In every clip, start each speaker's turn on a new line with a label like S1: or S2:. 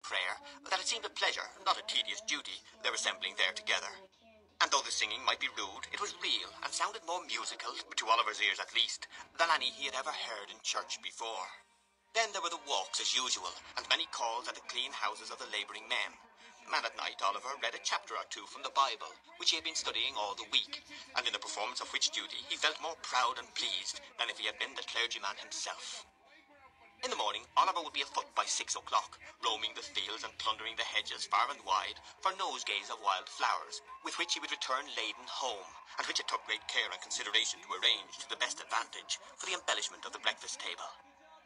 S1: prayer that it seemed a pleasure, not a tedious duty, their assembling there together. And though the singing might be rude, it was real, and sounded more musical, to Oliver's ears at least, than any he had ever heard in church before. Then there were the walks as usual, and many calls at the clean houses of the labouring men. And at night Oliver read a chapter or two from the Bible, which he had been studying all the week, and in the performance of which duty he felt more proud and pleased than if he had been the clergyman himself. In the morning, Oliver would be afoot by 6 o'clock, roaming the fields and plundering the hedges far and wide for nosegays of wild flowers, with which he would return laden home, and which it took great care and consideration to arrange to the best advantage for the embellishment of the breakfast table.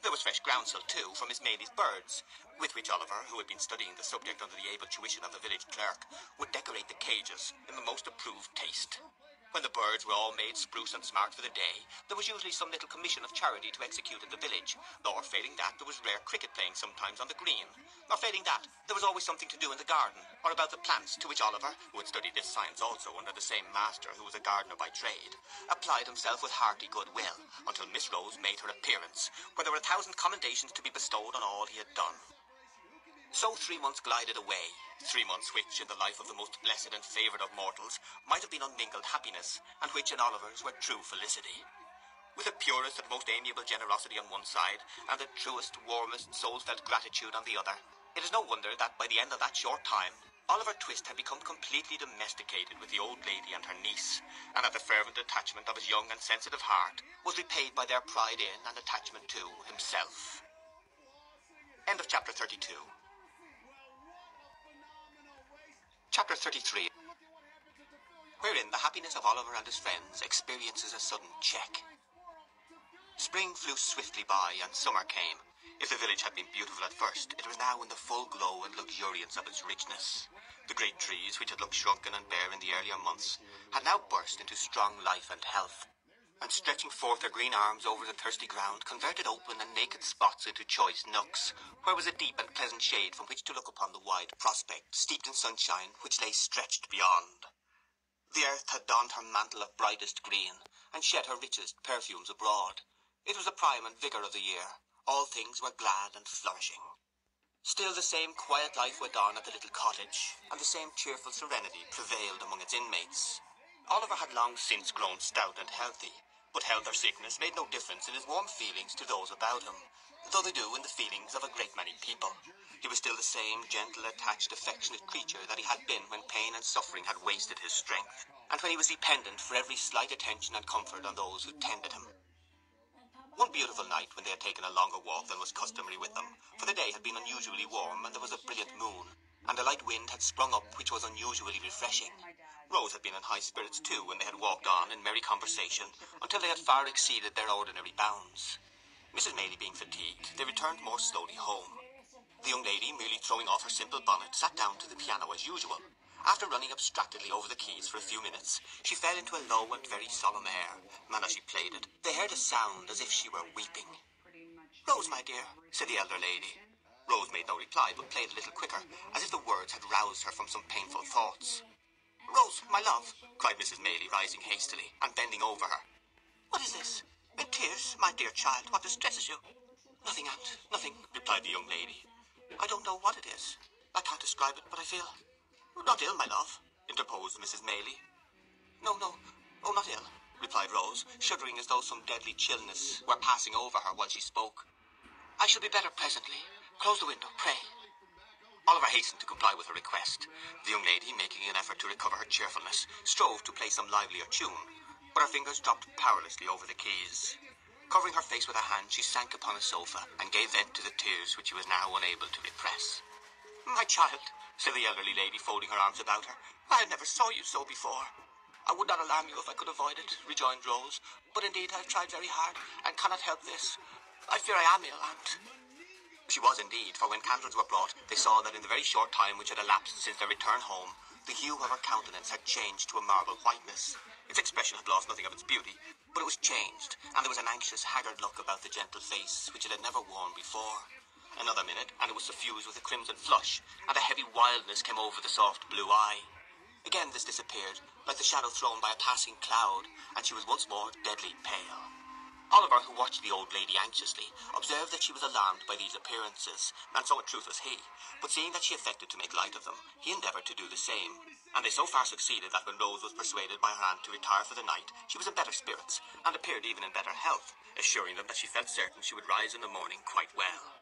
S1: There was fresh groundsel, too, from Miss Maylie's birds, with which Oliver, who had been studying the subject under the able tuition of the village clerk, would decorate the cages in the most approved taste. When the birds were all made spruce and smart for the day, there was usually some little commission of charity to execute in the village, or failing that, there was rare cricket playing sometimes on the green, or failing that, there was always something to do in the garden, or about the plants, to which Oliver, who had studied this science also under the same master who was a gardener by trade, applied himself with hearty goodwill, until Miss Rose made her appearance, when there were 1,000 commendations to be bestowed on all he had done. So 3 months glided away, 3 months which, in the life of the most blessed and favoured of mortals, might have been unmingled happiness, and which in Oliver's were true felicity. With the purest and most amiable generosity on one side, and the truest, warmest, soul-felt gratitude on the other, it is no wonder that by the end of that short time, Oliver Twist had become completely domesticated with the old lady and her niece, and that the fervent attachment of his young and sensitive heart was repaid by their pride in and attachment to himself. End of chapter 32. Chapter 33, wherein the happiness of Oliver and his friends experiences a sudden check. Spring flew swiftly by, and summer came. If the village had been beautiful at first, it was now in the full glow and luxuriance of its richness. The great trees, which had looked shrunken and bare in the earlier months, had now burst into strong life and health, and stretching forth their green arms over the thirsty ground, converted open and naked spots into choice nooks, where was a deep and pleasant shade from which to look upon the wide prospect, steeped in sunshine, which lay stretched beyond. The earth had donned her mantle of brightest green, and shed her richest perfumes abroad. It was the prime and vigour of the year. All things were glad and flourishing. Still the same quiet life went on at the little cottage, and the same cheerful serenity prevailed among its inmates. Oliver had long since grown stout and healthy, but health or sickness made no difference in his warm feelings to those about him, though they do in the feelings of a great many people. He was still the same gentle, attached, affectionate creature that he had been when pain and suffering had wasted his strength, and when he was dependent for every slight attention and comfort on those who tended him. One beautiful night, when they had taken a longer walk than was customary with them, for the day had been unusually warm, and there was a brilliant moon, and a light wind had sprung up which was unusually refreshing. Rose had been in high spirits too when they had walked on in merry conversation until they had far exceeded their ordinary bounds. Mrs. Maylie being fatigued, they returned more slowly home. The young lady, merely throwing off her simple bonnet, sat down to the piano as usual. After running abstractedly over the keys for a few minutes, she fell into a low and very solemn air, and as she played it, they heard a sound as if she were weeping. "Rose, my dear," said the elder lady. Rose made no reply, but played a little quicker, as if the words had roused her from some painful thoughts. "Rose, my love," cried Mrs. Maylie, rising hastily, and bending over her. "What is this? In tears, my dear child, what distresses you?" "Nothing, aunt, nothing," replied the young lady. "I don't know what it is. I can't describe it, but I feel—" "Not ill, my love," interposed Mrs. Maylie. "No, oh, not ill," replied Rose, shuddering as though some deadly chillness were passing over her while she spoke. "I shall be better presently. Close the window, pray." Oliver hastened to comply with her request. The young lady, making an effort to recover her cheerfulness, strove to play some livelier tune, but her fingers dropped powerlessly over the keys. Covering her face with her hand, she sank upon a sofa, and gave vent to the tears which she was now unable to repress. "My child," said the elderly lady, folding her arms about her, "I never saw you so before." "I would not alarm you if I could avoid it," rejoined Rose, "but indeed I have tried very hard, and cannot help this. I fear I am ill, aunt." She was indeed, for when candles were brought, they saw that in the very short time which had elapsed since their return home, the hue of her countenance had changed to a marble whiteness. Its expression had lost nothing of its beauty, but it was changed, and there was an anxious, haggard look about the gentle face which it had never worn before. Another minute, and it was suffused with a crimson flush, and a heavy wildness came over the soft blue eye. Again this disappeared, like the shadow thrown by a passing cloud, and she was once more deadly pale. Oliver, who watched the old lady anxiously, observed that she was alarmed by these appearances, and so in truth was he. But seeing that she affected to make light of them, he endeavoured to do the same, and they so far succeeded that when Rose was persuaded by her aunt to retire for the night, she was in better spirits, and appeared even in better health, assuring them that she felt certain she would rise in the morning quite well.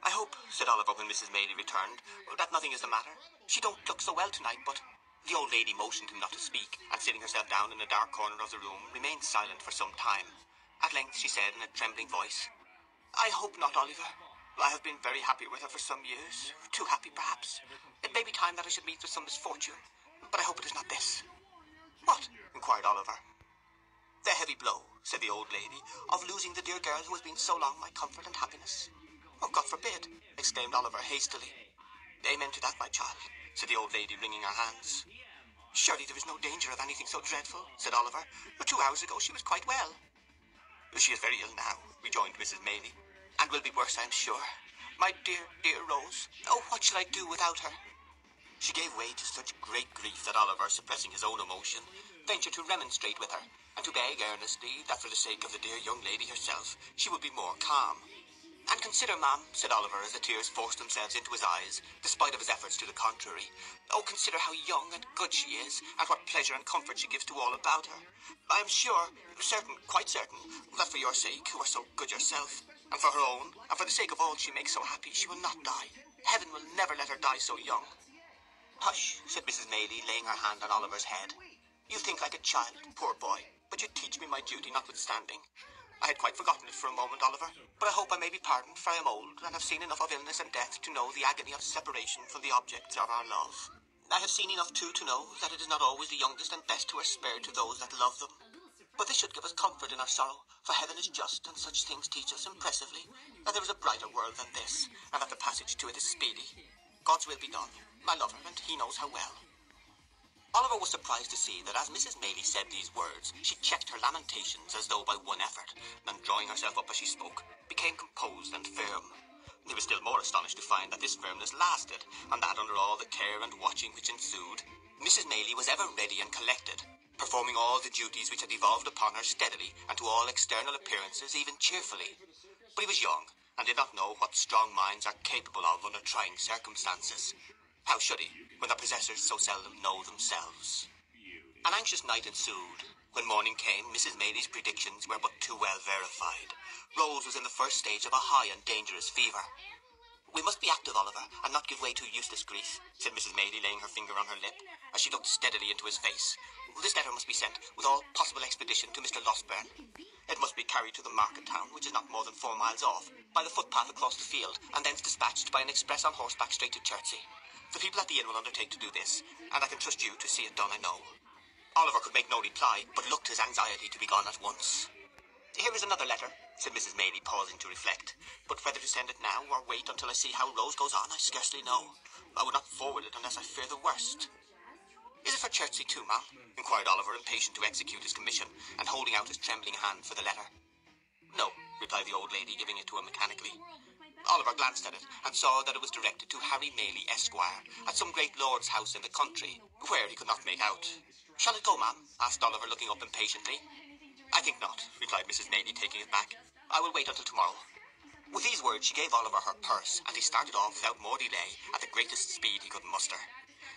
S1: "I hope," said Oliver when Mrs. Maylie returned, "that nothing is the matter. She don't look so well tonight, but—" The old lady motioned him not to speak, and sitting herself down in a dark corner of the room, remained silent for some time. At length she said in a trembling voice, "I hope not, Oliver. I have been very happy with her for some years. Too happy, perhaps. It may be time that I should meet with some misfortune, but I hope it is not this." "What?" inquired Oliver. "The heavy blow," said the old lady, "of losing the dear girl who has been so long my comfort and happiness." "Oh, God forbid!" exclaimed Oliver hastily. "Amen to that, my child," said the old lady, wringing her hands. "Surely there is no danger of anything so dreadful," said Oliver. "2 hours ago she was quite well." "She is very ill now," rejoined Mrs. Maylie, "and will be worse, I am sure. My dear, dear Rose! Oh, what shall I do without her?" She gave way to such great grief that Oliver, suppressing his own emotion, ventured to remonstrate with her, and to beg earnestly that for the sake of the dear young lady herself, she would be more calm. "And consider, ma'am," said Oliver, as the tears forced themselves into his eyes, despite of his efforts to the contrary. "Oh, consider how young and good she is, and what pleasure and comfort she gives to all about her. I am sure, certain, quite certain, that for your sake, who are so good yourself, and for her own, and for the sake of all she makes so happy, she will not die. Heaven will never let her die so young." "Hush," said Mrs. Maylie, laying her hand on Oliver's head. "You think like a child, poor boy, but you teach me my duty notwithstanding. I had quite forgotten it for a moment, Oliver, but I hope I may be pardoned, for I am old, and have seen enough of illness and death to know the agony of separation from the objects of our love. I have seen enough, too, to know that it is not always the youngest and best who are spared to those that love them. But this should give us comfort in our sorrow, for heaven is just, and such things teach us impressively that there is a brighter world than this, and that the passage to it is speedy. God's will be done. I love her, and he knows how well." Oliver was surprised to see that as Mrs. Maylie said these words, she checked her lamentations as though by one effort, and drawing herself up as she spoke, became composed and firm. He was still more astonished to find that this firmness lasted, and that under all the care and watching which ensued, Mrs. Maylie was ever ready and collected, performing all the duties which had devolved upon her steadily, and to all external appearances even cheerfully. But he was young, and did not know what strong minds are capable of under trying circumstances. How should he, when their possessors so seldom know themselves? An anxious night ensued. When morning came, Mrs. Maylie's predictions were but too well verified. Rose was in the first stage of a high and dangerous fever. "We must be active, Oliver, and not give way to useless grief," said Mrs. Maylie, laying her finger on her lip, as she looked steadily into his face. "This letter must be sent with all possible expedition to Mr. Losberne. It must be carried to the market town, which is not more than 4 miles off, by the footpath across the field, and thence dispatched by an express on horseback straight to Chertsey. The people at the inn will undertake to do this, and I can trust you to see it done, I know." Oliver could make no reply, but looked his anxiety to be gone at once. "Here is another letter," said Mrs. Maylie, pausing to reflect. "But whether to send it now, or wait until I see how Rose goes on, I scarcely know. I would not forward it unless I fear the worst." "Is it for Chertsey too, ma'am?" inquired Oliver, impatient to execute his commission, and holding out his trembling hand for the letter. "No," replied the old lady, giving it to him mechanically. Oliver glanced at it, and saw that it was directed to Harry Maylie, Esquire, at some great lord's house in the country, where he could not make out. "Shall it go, ma'am?" asked Oliver, looking up impatiently. "I think not," replied Mrs. Maylie, taking it back. "I will wait until tomorrow." With these words she gave Oliver her purse, and he started off without more delay, at the greatest speed he could muster.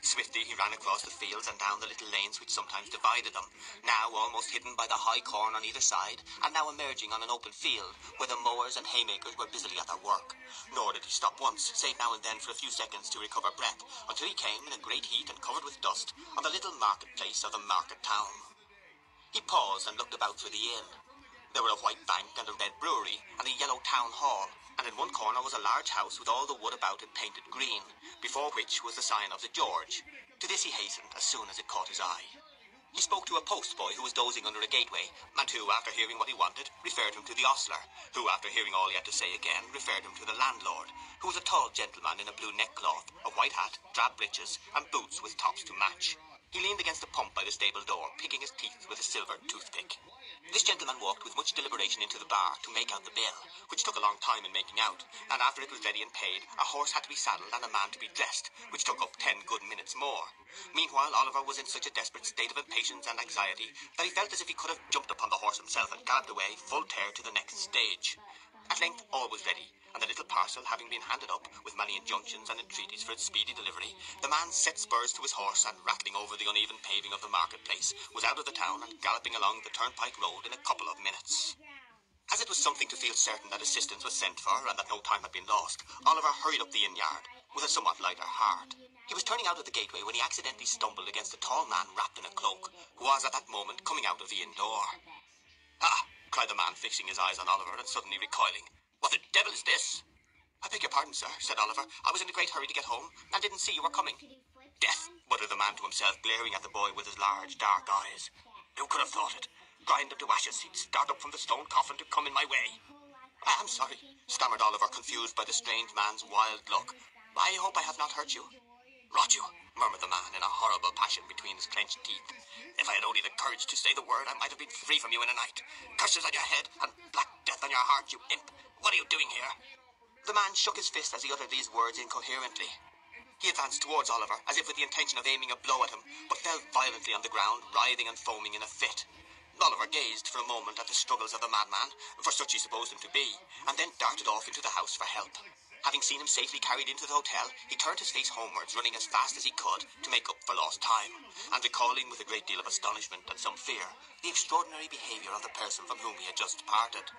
S1: Swiftly he ran across the fields and down the little lanes which sometimes divided them, now almost hidden by the high corn on either side, and now emerging on an open field, where the mowers and haymakers were busily at their work. Nor did he stop once, save now and then for a few seconds to recover breath, until he came, in a great heat and covered with dust, on the little market-place of the market town. He paused and looked about for the inn. There were a white bank and a red brewery, and a yellow town hall, and in one corner was a large house with all the wood about it painted green, before which was the sign of the George. To this he hastened as soon as it caught his eye. He spoke to a postboy who was dozing under a gateway, and who, after hearing what he wanted, referred him to the ostler, who, after hearing all he had to say again, referred him to the landlord, who was a tall gentleman in a blue neckcloth, a white hat, drab breeches, and boots with tops to match. He leaned against a pump by the stable door, picking his teeth with a silver toothpick. This gentleman walked with much deliberation into the bar to make out the bill, which took a long time in making out, and after it was ready and paid, a horse had to be saddled and a man to be dressed, which took up 10 good minutes more. Meanwhile, Oliver was in such a desperate state of impatience and anxiety that he felt as if he could have jumped upon the horse himself and galloped away full tear to the next stage. At length all was ready, and the little parcel having been handed up, with many injunctions and entreaties for its speedy delivery, the man set spurs to his horse and, rattling over the uneven paving of the marketplace, was out of the town and galloping along the turnpike road in a couple of minutes. As it was something to feel certain that assistance was sent for and that no time had been lost, Oliver hurried up the inn yard with a somewhat lighter heart. He was turning out of the gateway when he accidentally stumbled against a tall man wrapped in a cloak, who was at that moment coming out of the inn door. "Ah!" cried the man, fixing his eyes on Oliver and suddenly recoiling. "What the devil is this?" "I beg your pardon, sir," said Oliver. "I was in a great hurry to get home, and didn't see you were coming." "Death!" muttered the man to himself, glaring at the boy with his large, dark eyes. "Who could have thought it? Grind him to ashes, he'd start up from the stone coffin to come in my way." "I'm sorry," stammered Oliver, confused by the strange man's wild look. "I hope I have not hurt you." "Rot you," murmured the man in a horrible passion between his clenched teeth. "If I had only the courage to say the word, I might have been free from you in a night. Curses on your head and black death on your heart, you imp! What are you doing here?" The man shook his fist as he uttered these words incoherently. He advanced towards Oliver, as if with the intention of aiming a blow at him, but fell violently on the ground, writhing and foaming in a fit. Oliver gazed for a moment at the struggles of the madman, for such he supposed him to be, and then darted off into the house for help. Having seen him safely carried into the hotel, he turned his face homewards, running as fast as he could to make up for lost time, and recalling with a great deal of astonishment and some fear the extraordinary behaviour of the person from whom he had just parted.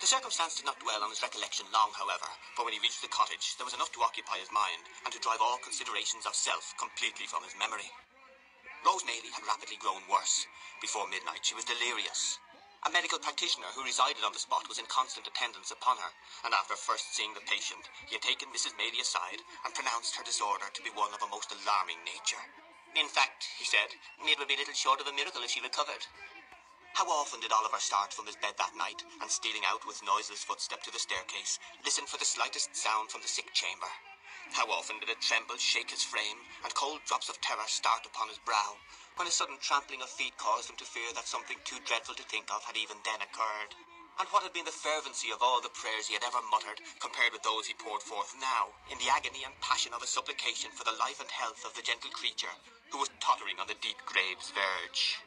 S1: The circumstance did not dwell on his recollection long, however, for when he reached the cottage there was enough to occupy his mind and to drive all considerations of self completely from his memory. Rose Maylie had rapidly grown worse. Before midnight she was delirious. A medical practitioner who resided on the spot was in constant attendance upon her, and after first seeing the patient, he had taken Mrs. Maylie aside and pronounced her disorder to be one of a most alarming nature. "In fact," he said, "it would be little short of a miracle if she recovered." How often did Oliver start from his bed that night, and stealing out with noiseless footstep to the staircase, listen for the slightest sound from the sick chamber. How often did a tremble shake his frame, and cold drops of terror start upon his brow, when a sudden trampling of feet caused him to fear that something too dreadful to think of had even then occurred. And what had been the fervency of all the prayers he had ever muttered, compared with those he poured forth now, in the agony and passion of a supplication for the life and health of the gentle creature, who was tottering on the deep grave's verge.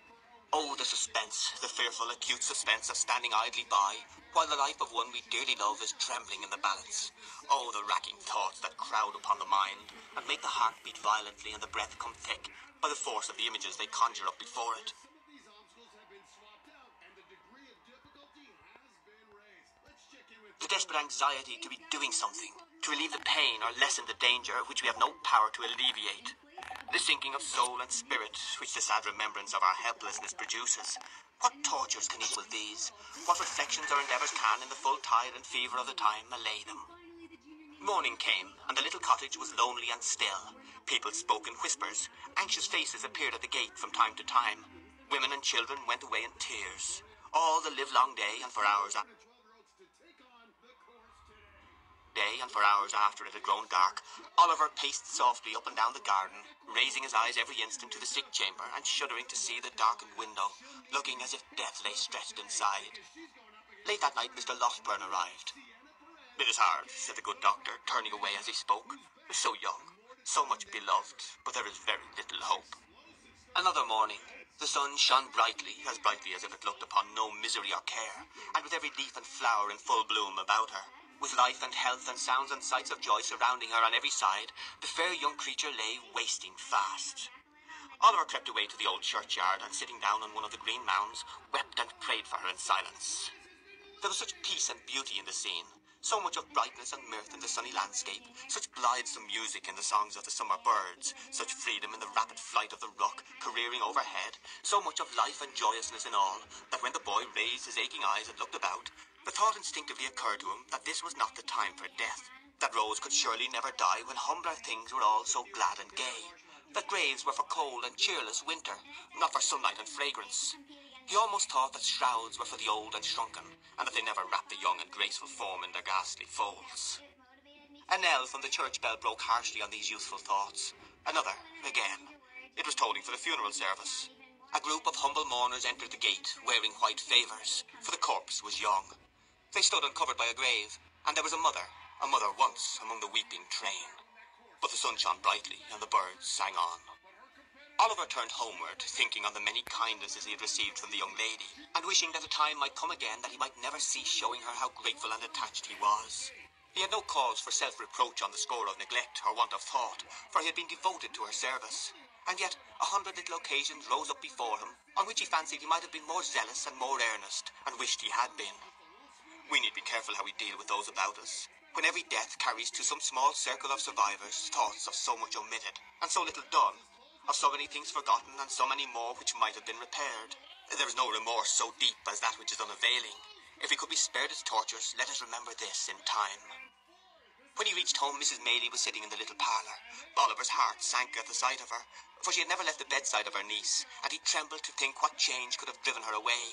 S1: Oh, the suspense, the fearful, acute suspense of standing idly by, while the life of one we dearly love is trembling in the balance. Oh, the racking thoughts that crowd upon the mind, and make the heart beat violently and the breath come thick, by the force of the images they conjure up before it. The desperate anxiety to be doing something, to relieve the pain or lessen the danger which we have no power to alleviate. The sinking of soul and spirit which the sad remembrance of our helplessness produces. What tortures can equal these? What reflections or endeavours can, in the full tide and fever of the time, allay them? Morning came, and the little cottage was lonely and still. People spoke in whispers. Anxious faces appeared at the gate from time to time. Women and children went away in tears. All the livelong day and for hours after it had grown dark, Oliver paced softly up and down the garden, raising his eyes every instant to the sick chamber and shuddering to see the darkened window, looking as if death lay stretched inside. Late that night Mr. Lothburn arrived. "It is hard," said the good doctor, turning away as he spoke. "So young, so much beloved, but there is very little hope." Another morning. The sun shone brightly, as brightly as if it looked upon no misery or care, and with every leaf and flower in full bloom about her. With life and health and sounds and sights of joy surrounding her on every side, the fair young creature lay wasting fast. Oliver crept away to the old churchyard, and sitting down on one of the green mounds, wept and prayed for her in silence. There was such peace and beauty in the scene, so much of brightness and mirth in the sunny landscape, such blithesome music in the songs of the summer birds, such freedom in the rapid flight of the rook careering overhead, so much of life and joyousness in all, that when the boy raised his aching eyes and looked about, the thought instinctively occurred to him that this was not the time for death, that Rose could surely never die when humbler things were all so glad and gay, that graves were for cold and cheerless winter, not for sunlight and fragrance. He almost thought that shrouds were for the old and shrunken, and that they never wrapped the young and graceful form in their ghastly folds. A knell from the church bell broke harshly on these youthful thoughts. Another, again. It was tolling for the funeral service. A group of humble mourners entered the gate, wearing white favours, for the corpse was young. They stood uncovered by a grave, and there was a mother once, among the weeping train. But the sun shone brightly, and the birds sang on. Oliver turned homeward, thinking on the many kindnesses he had received from the young lady, and wishing that a time might come again that he might never cease showing her how grateful and attached he was. He had no cause for self-reproach on the score of neglect or want of thought, for he had been devoted to her service. And yet 100 little occasions rose up before him, on which he fancied he might have been more zealous and more earnest, and wished he had been. We need be careful how we deal with those about us, when every death carries to some small circle of survivors thoughts of so much omitted, and so little done, of so many things forgotten, and so many more which might have been repaired. There is no remorse so deep as that which is unavailing. If we could be spared its tortures, let us remember this in time. When he reached home, Mrs. Maylie was sitting in the little parlour. Oliver's heart sank at the sight of her, for she had never left the bedside of her niece, and he trembled to think what change could have driven her away.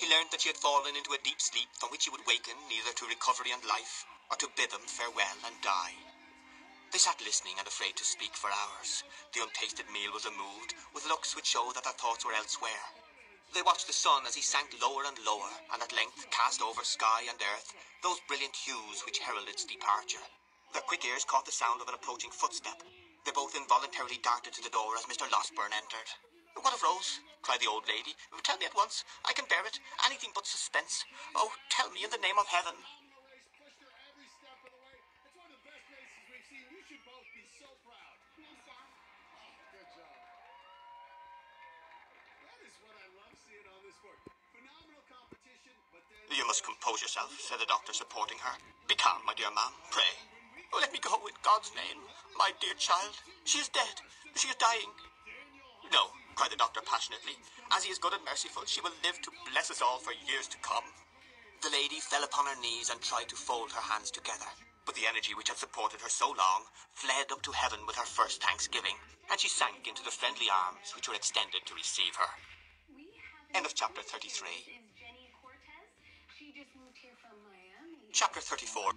S1: He learned that she had fallen into a deep sleep from which he would waken neither to recovery and life, or to bid them farewell and die. They sat listening and afraid to speak for hours. The untasted meal was removed, with looks which showed that their thoughts were elsewhere. They watched the sun as he sank lower and lower, and at length cast over sky and earth those brilliant hues which heralded its departure. Their quick ears caught the sound of an approaching footstep. They both involuntarily darted to the door as Mr. Losberne entered. "What of Rose?" cried the old lady. "Tell me at once. I can bear it. Anything but suspense. Oh, tell me in the name of heaven." "You must compose yourself," said the doctor, supporting her. "Be calm, my dear ma'am, pray." "Oh, let me go, in God's name. My dear child, she is dead. She is dying." "No," cried the doctor passionately. "As he is good and merciful, she will live to bless us all for years to come." The lady fell upon her knees and tried to fold her hands together, but the energy which had supported her so long fled up to heaven with her first thanksgiving, and she sank into the friendly arms which were extended to receive her. End of chapter 33. Chapter 34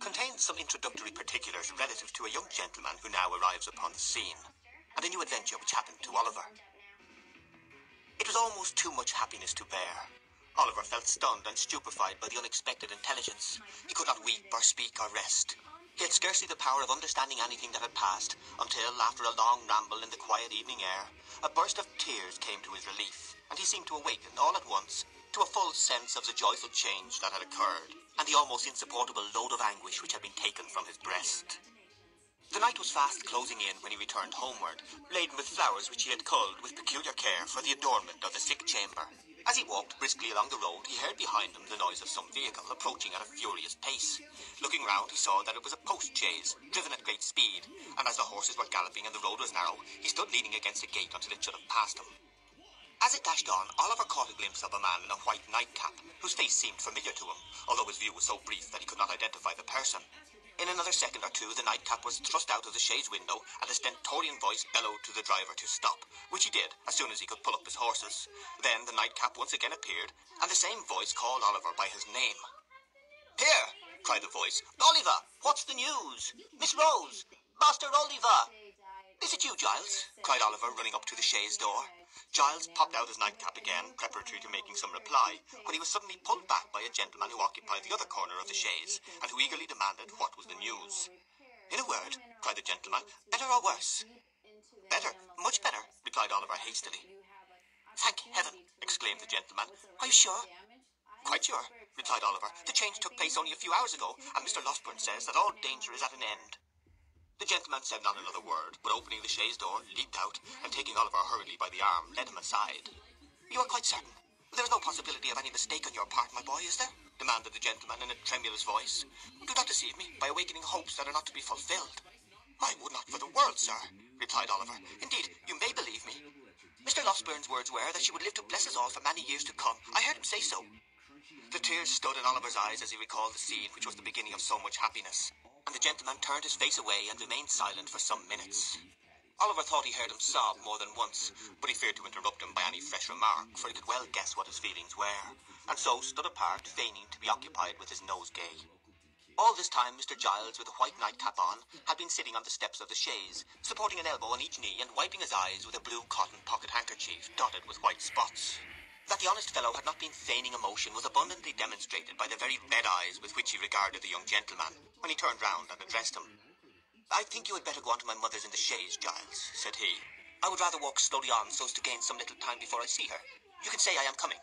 S1: contains some introductory particulars relative to a young gentleman who now arrives upon the scene, and a new adventure which happened to Oliver. It was almost too much happiness to bear. Oliver felt stunned and stupefied by the unexpected intelligence. He could not weep or speak or rest. He had scarcely the power of understanding anything that had passed, until, after a long ramble in the quiet evening air, a burst of tears came to his relief, and he seemed to awaken, all at once, to a full sense of the joyful change that had occurred, and the almost insupportable load of anguish which had been taken from his breast. The night was fast closing in when he returned homeward, laden with flowers which he had culled with peculiar care for the adornment of the sick chamber. As he walked briskly along the road, he heard behind him the noise of some vehicle approaching at a furious pace. Looking round, he saw that it was a post-chaise, driven at great speed, and as the horses were galloping and the road was narrow, he stood leaning against a gate until it should have passed him. As it dashed on, Oliver caught a glimpse of a man in a white nightcap, whose face seemed familiar to him, although his view was so brief that he could not identify the person. In another second or two, the nightcap was thrust out of the chaise window, and a stentorian voice bellowed to the driver to stop, which he did as soon as he could pull up his horses. Then the nightcap once again appeared, and the same voice called Oliver by his name. "Here!" cried the voice. "Oliver, what's the news? Miss Rose! Master Oliver!" "Is it you, Giles?" cried Oliver, running up to the chaise door. Giles popped out his nightcap again, preparatory to making some reply, when he was suddenly pulled back by a gentleman who occupied the other corner of the chaise, and who eagerly demanded what was the news. "In a word," cried the gentleman, "better or worse?" "Better, much better," replied Oliver hastily. "Thank heaven!" exclaimed the gentleman. "Are you sure?" "Quite sure," replied Oliver. "The change took place only a few hours ago, and Mr. Losberne says that all danger is at an end." The gentleman said not another word, but opening the chaise door, leaped out, and taking Oliver hurriedly by the arm, led him aside. "You are quite certain? There is no possibility of any mistake on your part, my boy, is there?" demanded the gentleman in a tremulous voice. "Do not deceive me by awakening hopes that are not to be fulfilled." "I would not for the world, sir," replied Oliver. "Indeed, you may believe me. Mr. Losberne's words were that she would live to bless us all for many years to come. I heard him say so." The tears stood in Oliver's eyes as he recalled the scene which was the beginning of so much happiness, and the gentleman turned his face away and remained silent for some minutes. Oliver thought he heard him sob more than once, but he feared to interrupt him by any fresh remark, for he could well guess what his feelings were, and so stood apart, feigning to be occupied with his nosegay. All this time, Mr. Giles, with a white nightcap on, had been sitting on the steps of the chaise, supporting an elbow on each knee and wiping his eyes with a blue cotton pocket handkerchief dotted with white spots. That the honest fellow had not been feigning emotion was abundantly demonstrated by the very red eyes with which he regarded the young gentleman when he turned round and addressed him. "I think you had better go on to my mother's in the chaise, Giles," said he. "I would rather walk slowly on so as to gain some little time before I see her. You can say I am coming."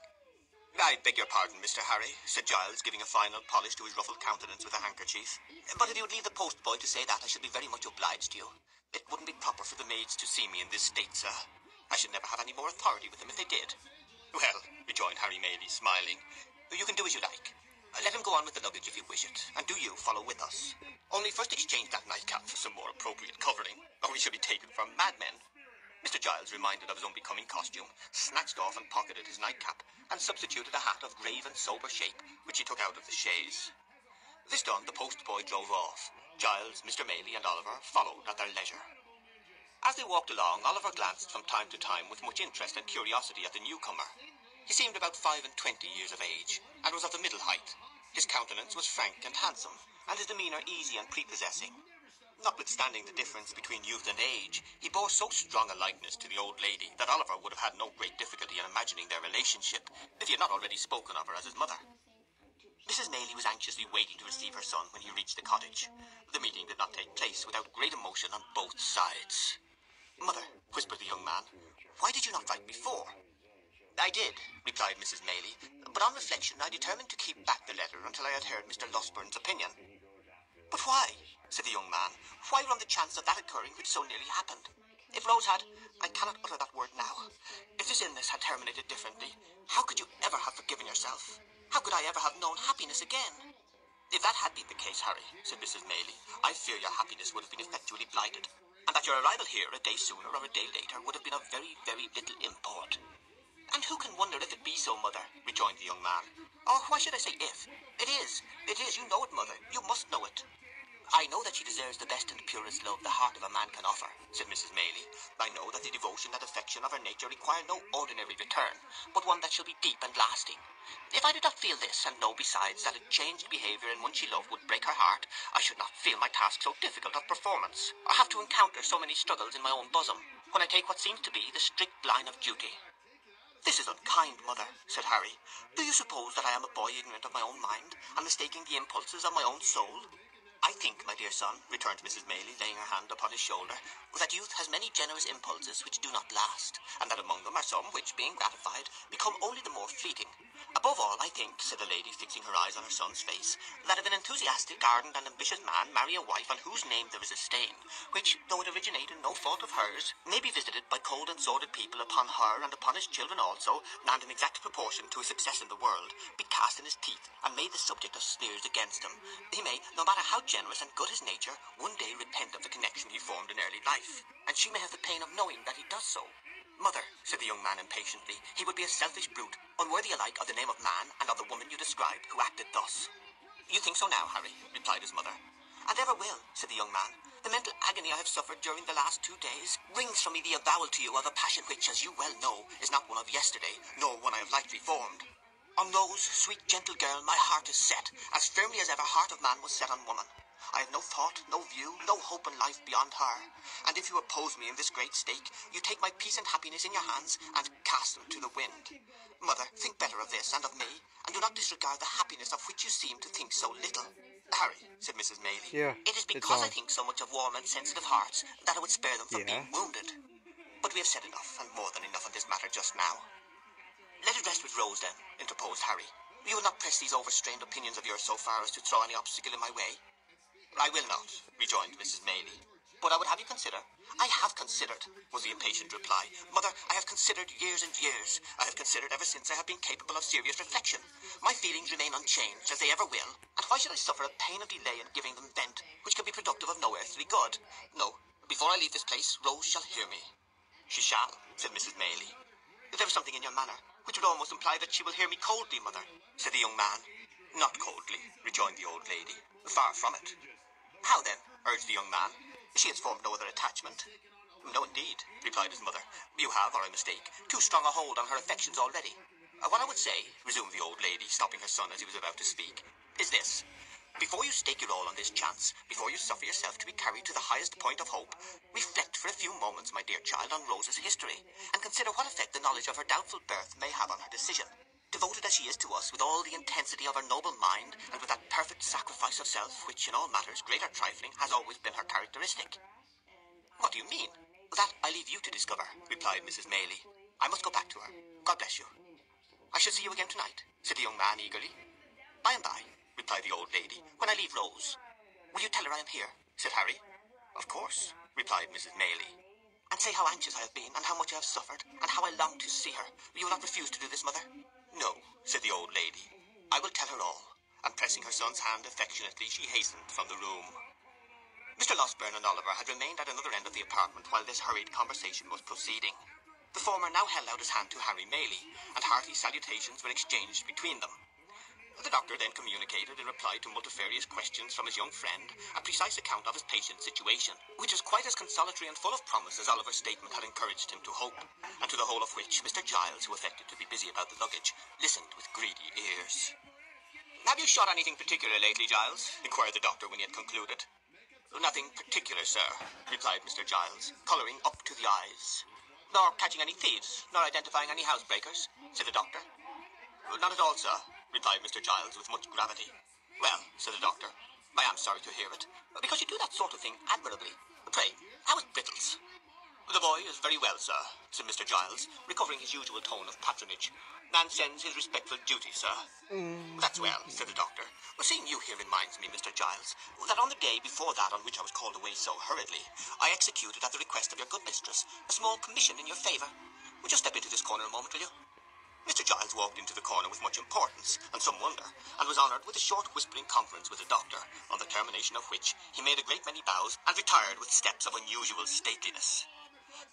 S1: "I beg your pardon, Mr. Harry," said Giles, giving a final polish to his ruffled countenance with a handkerchief. "But if you would leave the post-boy to say that, I should be very much obliged to you. It wouldn't be proper for the maids to see me in this state, sir. I should never have any more authority with them if they did." "Well," rejoined Harry Maylie, smiling, "you can do as you like. Let him go on with the luggage if you wish it, and do you follow with us. Only first exchange that nightcap for some more appropriate covering, or we shall be taken for madmen." Mr. Giles, reminded of his unbecoming costume, snatched off and pocketed his nightcap, and substituted a hat of grave and sober shape, which he took out of the chaise. This done, the post-boy drove off. Giles, Mr. Maylie, and Oliver followed at their leisure. As they walked along, Oliver glanced from time to time with much interest and curiosity at the newcomer. He seemed about 25 years of age, and was of the middle height. His countenance was frank and handsome, and his demeanour easy and prepossessing. Notwithstanding the difference between youth and age, he bore so strong a likeness to the old lady that Oliver would have had no great difficulty in imagining their relationship, if he had not already spoken of her as his mother. Mrs. Maylie was anxiously waiting to receive her son when he reached the cottage. The meeting did not take place without great emotion on both sides. "Mother," whispered the young man, "why did you not write before?" "I did," replied Mrs. Maylie, "but on reflection I determined to keep back the letter until I had heard Mr. Losburne's opinion." "But why?" said the young man. "Why run the chance of that occurring which so nearly happened? If Rose had, I cannot utter that word now, if this illness had terminated differently, how could you ever have forgiven yourself? How could I ever have known happiness again?" "If that had been the case, Harry," said Mrs. Maylie, "I fear your happiness would have been effectually blighted, and that your arrival here a day sooner or a day later would have been of very, very little import." "And who can wonder if it be so, mother?" rejoined the young man. "Or why should I say if? It is, you know it, mother, you must know it." "I know that she deserves the best and purest love the heart of a man can offer," said Mrs. Maylie. "I know that the devotion and affection of her nature require no ordinary return, but one that shall be deep and lasting. If I did not feel this, and know besides that a changed behaviour in one she loved would break her heart, I should not feel my task so difficult of performance, or have to encounter so many struggles in my own bosom, when I take what seems to be the strict line of duty." "This is unkind, mother," said Harry. "Do you suppose that I am a boy ignorant of my own mind, and mistaking the impulses of my own soul?" "I think, my dear son," returned Mrs. Maylie, laying her hand upon his shoulder, "that youth has many generous impulses which do not last, and that among them are some which, being gratified, become only the more fleeting. Above all, I think," said the lady, fixing her eyes on her son's face, "that if an enthusiastic, ardent, and ambitious man marry a wife on whose name there is a stain, which, though it originate in no fault of hers, may be visited by cold and sordid people upon her and upon his children also, and in exact proportion to his success in the world, be cast in his teeth, and made the subject of sneers against him, he may, no matter how generous and good his nature, one day repent of the connection he formed in early life, and she may have the pain of knowing that he does so." "Mother," said the young man impatiently, "he would be a selfish brute, unworthy alike of the name of man and of the woman you described, who acted thus." "You think so now, Harry?" replied his mother. "And ever will," said the young man. "The mental agony I have suffered during the last 2 days wrings from me the avowal to you of a passion which, as you well know, is not one of yesterday, nor one I have lightly formed. On Rose, sweet gentle girl, my heart is set, as firmly as ever heart of man was set on woman. I have no thought, no view, no hope in life beyond her, and if you oppose me in this great stake, you take my peace and happiness in your hands and cast them to the wind. Mother, think better of this and of me, and do not disregard the happiness of which you seem to think so little." "Harry," said Mrs. Maylie,
S2: Yeah,
S1: "it is
S2: it's
S1: because I
S2: on.
S1: think so much of warm and sensitive hearts that I would spare them from
S2: Yeah.
S1: being wounded. But we have said enough, and more than enough on this matter just now." "Let it rest with Rose, then," interposed Harry. "You will not press these overstrained opinions of yours so far as to throw any obstacle in my way?" "I will not," rejoined Mrs. Maylie. "But I would have you consider—" "I have considered," was the impatient reply. "Mother, I have considered years and years. I have considered ever since I have been capable of serious reflection. My feelings remain unchanged, as they ever will, and why should I suffer a pain of delay in giving them vent, which can be productive of no earthly good? No, before I leave this place, Rose shall hear me." "She shall," said Mrs. Maylie. "There is something in your manner which would almost imply that she will hear me coldly, mother," said the young man. "Not coldly," rejoined the old lady. "Far from it." "How then?" urged the young man. "She has formed no other attachment." "No, indeed," replied his mother. "You have, or I mistake, too strong a hold on her affections already. What I would say," resumed the old lady, stopping her son as he was about to speak, "is this. Before you stake your all on this chance, before you suffer yourself to be carried to the highest point of hope, reflect for a few moments, my dear child, on Rose's history, and consider what effect the knowledge of her doubtful birth may have on her decision. Devoted as she is to us, with all the intensity of her noble mind, and with that perfect sacrifice of self, which in all matters, great or trifling, has always been her characteristic. What do you mean? That I leave you to discover, replied Mrs. Maylie. I must go back to her. God bless you. I shall see you again tonight, said the young man eagerly. By and by, replied the old lady, when I leave Rose. Will you tell her I am here? Said Harry. Of course, replied Mrs. Maylie. And say how anxious I have been, and how much I have suffered, and how I long to see her. You will not refuse to do this, mother? No, said the old lady. I will tell her all. And pressing her son's hand affectionately, she hastened from the room. Mr. Losberne and Oliver had remained at another end of the apartment while this hurried conversation was proceeding. The former now held out his hand to Harry Maylie, and hearty salutations were exchanged between them. The doctor then communicated, in reply to multifarious questions from his young friend, a precise account of his patient's situation, which was quite as consolatory and full of promise as Oliver's statement had encouraged him to hope, and to the whole of which Mr. Giles, who affected to be busy about the luggage, listened with greedy ears. Have you shot anything particular lately, Giles? Inquired the doctor when he had concluded. Nothing particular, sir, replied Mr. Giles, colouring up to the eyes. Nor catching any thieves, nor identifying any housebreakers, said the doctor. Not at all, sir, replied Mr. Giles with much gravity. Well, said the doctor, I am sorry to hear it, because you do that sort of thing admirably. Pray, how is Brittles? The boy is very well, sir, said Mr. Giles, recovering his usual tone of patronage, and sends his respectful duties, sir. That's well, said the doctor. Well, seeing you here reminds me, Mr. Giles, that on the day before that on which I was called away so hurriedly, I executed at the request of your good mistress a small commission in your favour. Would you step into this corner a moment, will you? Mr. Giles walked into the corner with much importance and some wonder, and was honoured with a short whispering conference with the doctor, on the termination of which he made a great many bows and retired with steps of unusual stateliness.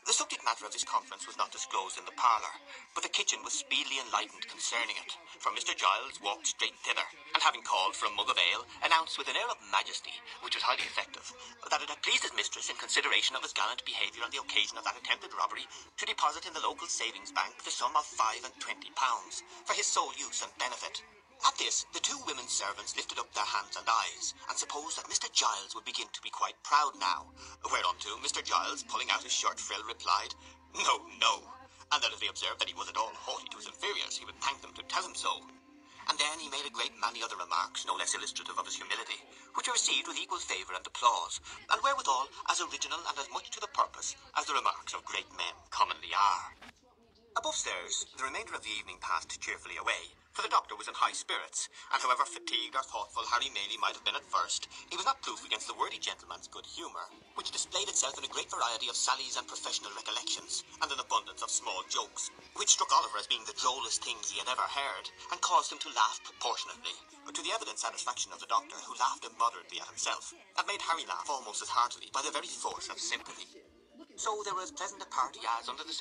S1: The subject matter of this conference was not disclosed in the parlour, but the kitchen was speedily enlightened concerning it, for Mr. Giles walked straight thither, and having called for a mug of ale, announced with an air of majesty, which was highly effective, that it had pleased his mistress, in consideration of his gallant behaviour on the occasion of that attempted robbery, to deposit in the local savings bank the sum of £25, for his sole use and benefit. At this, the two women servants lifted up their hands and eyes, and supposed that Mr. Giles would begin to be quite proud now, whereunto Mr. Giles, pulling out his shirt frill, replied, No, no, and that if they observed that he was at all haughty to his inferiors, he would thank them to tell him so. And then he made a great many other remarks, no less illustrative of his humility, which were received with equal favour and applause, and wherewithal as original and as much to the purpose as the remarks of great men commonly are. Above stairs, the remainder of the evening passed cheerfully away, for the doctor was in high spirits, and however fatigued or thoughtful Harry Maylie might have been at first, he was not proof against the worthy gentleman's good humour, which displayed itself in a great variety of sallies and professional recollections, and an abundance of small jokes, which struck Oliver as being the drollest things he had ever heard, and caused him to laugh proportionately, to the evident satisfaction of the doctor, who laughed immoderately at himself, and made Harry laugh almost as heartily by the very force of sympathy. So there was as pleasant a party as, under the